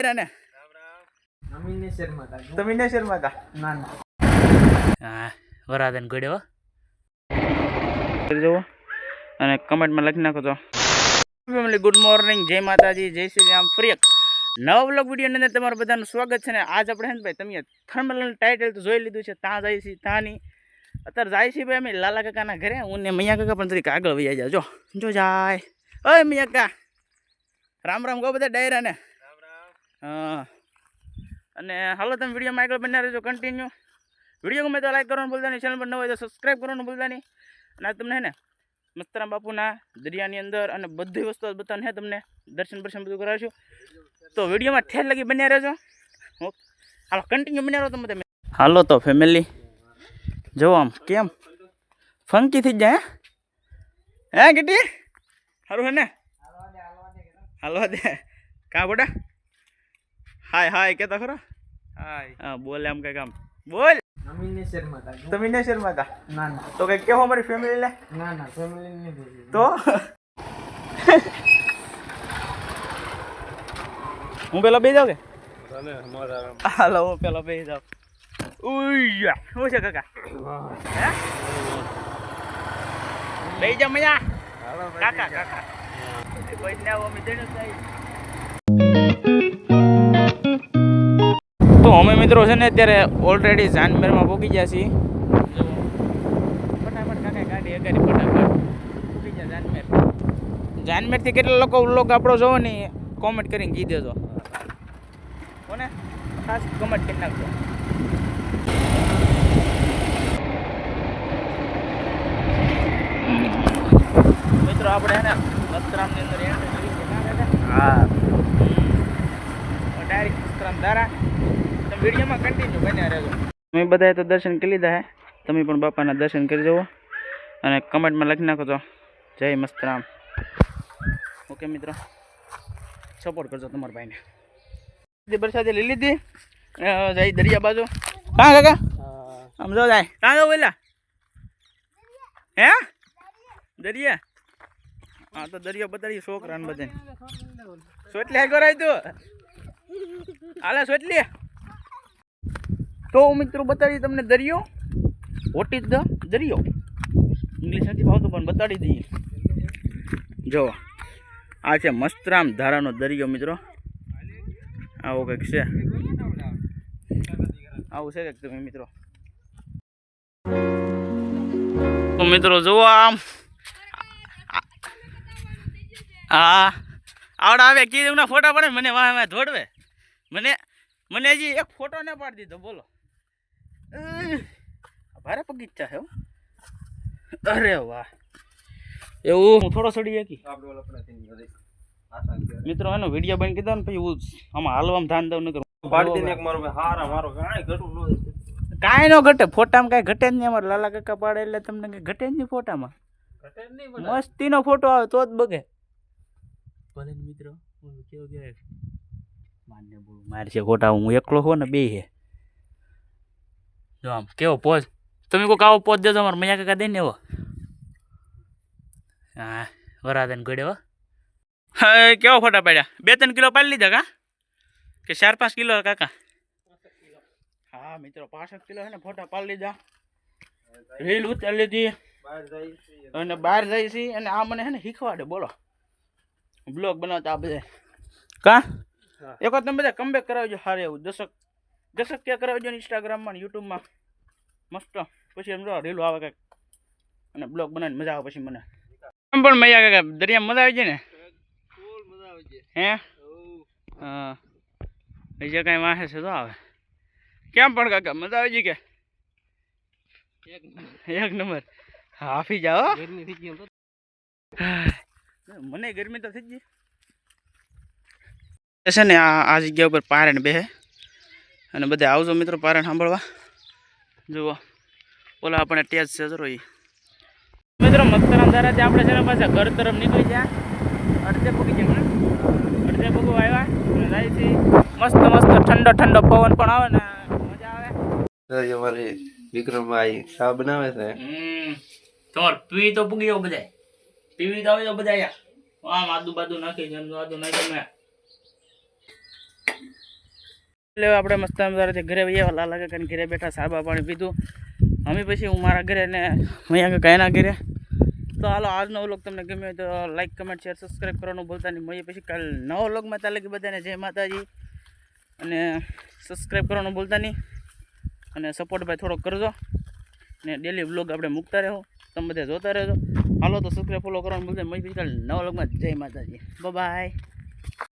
ને તમે શર્મા હતા ના ના હા વરાદન ગોડ્યો કરી દેવો અને કમેન્ટમાં લખી નાખો તો ફેમિલી ગુડ મોર્નિંગ જય માતાજી જય શ્રી રામ ફરી એક નવા વ્લોગ વિડીયોની અંદર તમારું બધાનું સ્વાગત છે ને આજ આપણે ને ભાઈ તમે થર્મલ ટાઇટલ તો જોઈ લીધું છે ત્યાં જાય છે ત્યાંની અત્યારે જાય છે ભાઈ અમે લાલા કાકાના ઘરે હું ને મૈયા કાકા પણ તરીક આગળ વહી જાય જો જો જાય ઓય મૈયા કાકા રામ રામ કહો બધા ડાયરા ને હા અને હાલો તમે વિડીયોમાં આગળ બન્યા રહેજો કન્ટિન્યુ વિડીયો ગમે તો લાઈક કરવાનું ભૂલતા નહીં ચેનલ પર ન હોય તો સબસ્ક્રાઈબ કરવાનું ભૂલતા નહીં અને આ તમને હે ને મસ્તરામ બાપુના દરિયાની અંદર અને બધી વસ્તુ બધાને હે તમને દર્શન બધું કરાવશું તો વિડીયોમાં ઠેર લગી બન્યા રહેજો ઓકે હાલો કન્ટિન્યુ બન્યા રહો તમે હાલો તો ફેમિલી જો આમ કેમ ફંકી થઈ જાય હે ગીટી સારું હે ને હાલો દે કા બોડા હાય હાય કેતા ખરો હાય હા બોલે આમ કઈ કામ બોલ તમે ને શર્મા હતા ના ના તો કઈ કેવો અમારી ફેમિલી લે ના ના ફેમિલી નહીં તો હું પેલા બે જાવ કે હાલો હું પેલા બે જાવ ઉયા શું છે કાકા હે બે જા મયા કાકા કાકા કોઈ ના આવો અમે જણ થાય તો અમે મિત્રો છે ને અત્યારે ઓલરેડી જાનમેરમાં પહોંચી ગયા છીએ ફટાફટ કાકા ગાડી અગાડી ફટાફટ પહોંચી ગયા જાનમેરથી કેટલા લોકો વ્લોગ આપણો જોવો ને કોમેન્ટ કરીને કહી દેજો કોને ખાસ કમેન્ટ કરી નાખજો મિત્રો આપણે એને મસ્તરામની અંદર એન્ટ્રી કરી છે હા ડાયરેક્ટ મસ્તરામ દારા વિડીયોમાં કન્ટિન્યુ બન્યા રહેજો તમે બધાએ તો દર્શન કરી લીધા હે તમે પણ બાપાના દર્શન કરી જવો અને કમેન્ટમાં લખી નાખો તો જય મસ્તરામ ઓકે મિત્રો સપોર્ટ કરજો તમારા ભાઈને વરસાદે લઈ લીધી જઈ દરિયા બાજુ કાં કાકા આમ જો જાય કાં જો બોલા હે દરિયા હા તો દરિયો બતાડીએ છોકરાને બધાને સોટલી હાલ કરાય તું હાલે સોટલી તો મિત્રો બતાડી તમને દરિયો વોટ ઇઝ ધ દરિયો ઇંગ્લિશ નથી ભાવતું પણ બતાડી દઈએ જો આ છે મસ્તરામ ધારાનો દરિયો મિત્રો આવો કંઈક છે આવું છે કંઈક તમે મિત્રો તો મિત્રો જુઓ આમ હા આવડે આવે કીધું ના ફોટા પડે મને વાહ ધોડવે મને હજી એક ફોટો ને પાડી દીધો બોલો ભારે બગીચા છે અરે વાહ એવું હું થોડો સડી શકી મિત્રો એનો વિડીયો બની કીધો ને પછી આમાં હાલવામાં ધ્યાન દઉં ન કાંઈ ન ઘટે ફોટામાં કાંઈ ઘટે જ નહીં અમારે લાલા કાકા પાડે એટલે તમને કઈ ઘટે જ નહીં ફોટામાં મસ્તીનો ફોટો આવે તો જ બગે ભલે મિત્રો કેવું કહેવાય માન્ય બોલું મારે છે ખોટા હું એકલો હો ને બે હે જો આમ કેવો પોઝ તમે કોઈક આવો પોઝ દેજો અમારે મૈયા કાકા દઈને એવો હા વરાદન ગોડ્યો હા કેવો ફોટા પાડ્યા 2-3 કિલો પાડી લીધા કા કે 4-5 કિલો કાકા હા મિત્રો 65 કિલો છે ને ફોટા પાડી લીધા રીલ ઉતારી લીધી અને બહાર જાય છે અને આ મને છે ને શીખવાડે બોલો બ્લોગ બનાવતા આ બધા કા એક વાર તમે બધા કમબેક કરાવજો સારું એવું દશક ક્યાં કરાવજો ને ઇન્સ્ટાગ્રામમાં ને યુટ્યુબમાં મસ્ત પછી એમ જો રીલો આવે કંઈક અને બ્લોગ બનાવીને મજા આવે પછી મને એમ પણ મજા કાકા દરિયામાં મજા આવી જાય ને હે હા બીજા કાંઈ વાંહે છે તો આવે કેમ પણ કાકા મજા આવી જાય કે એક નંબર હાફી જાઓ મને ગરમી તો થઈ ગઈ છે ને આ જગ્યા ઉપર પારણ બેહે અને બધે આવજો મિત્રો પારણ સાંભળવા જુઓ ઓલા આપણે ટેજ છે જરો એ મિત્રો મસ્તરામ ધારાથી આપણે છે ને પાછા ઘર તરફ નીકળી ગયા અડધે પગી ગયા અડધે પગું આવ્યા અને જાય છે મસ્ત ઠંડો પવન પણ આવે ને મજા આવે અમારે વિક્રમભાઈ શા બનાવે છે તમારે પીવી તો પૂગી જાવ બધા પીવી તો આવી જાવ બધા આમ આદુ બાદુ નાખી જેમ આદુ નાખી મેં એટલે આપણે મસ્ત મજાથી ઘરે આવ્યા લાલા કાકાને ઘરે બેઠા સાબા પાણી પીધું અમે પછી હું મારા ઘરે ને અહીંયા કાંઈના ઘરે તો હાલો આજનો વ્લોગ તમને ગમ્યો હોય તો લાઈક કમેન્ટ શેર સબસ્ક્રાઈબ કરવાનું ભૂલતા નહીં મળીએ પછી કાલે નવો વ્લોગમાં ત્યાં લગી બધાને જય માતાજી અને સબસ્ક્રાઈબ કરવાનું ભૂલતા નહીં અને સપોર્ટ ભાઈ થોડોક કરજો ને ડેલી વ્લોગ આપણે મૂકતા રહો તમે બધા જોતા રહેજો હાલો તો સબસ્ક્રાઈબ ફોલો કરવાનું ભૂલતા નહીં મળીએ પછી કાલે નવા વ્લોગમાં જય માતાજી બાય.